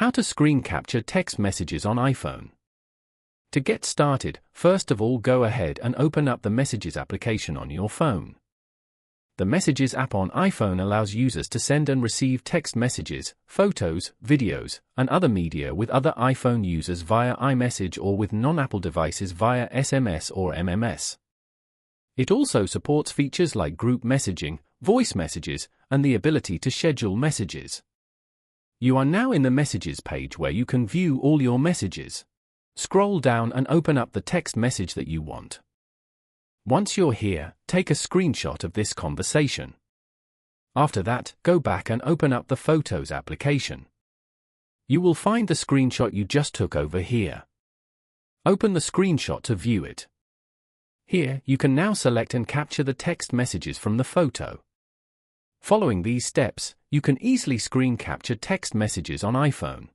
How to screen capture text messages on iPhone. To get started, first of all go ahead and open up the Messages application on your phone. The Messages app on iPhone allows users to send and receive text messages, photos, videos, and other media with other iPhone users via iMessage or with non-Apple devices via SMS or MMS. It also supports features like group messaging, voice messages, and the ability to schedule messages. You are now in the Messages page where you can view all your messages. Scroll down and open up the text message that you want. Once you're here, take a screenshot of this conversation. After that, go back and open up the Photos application. You will find the screenshot you just took over here. Open the screenshot to view it. Here, you can now select and capture the text messages from the photo. Following these steps, you can easily screen capture text messages on iPhone.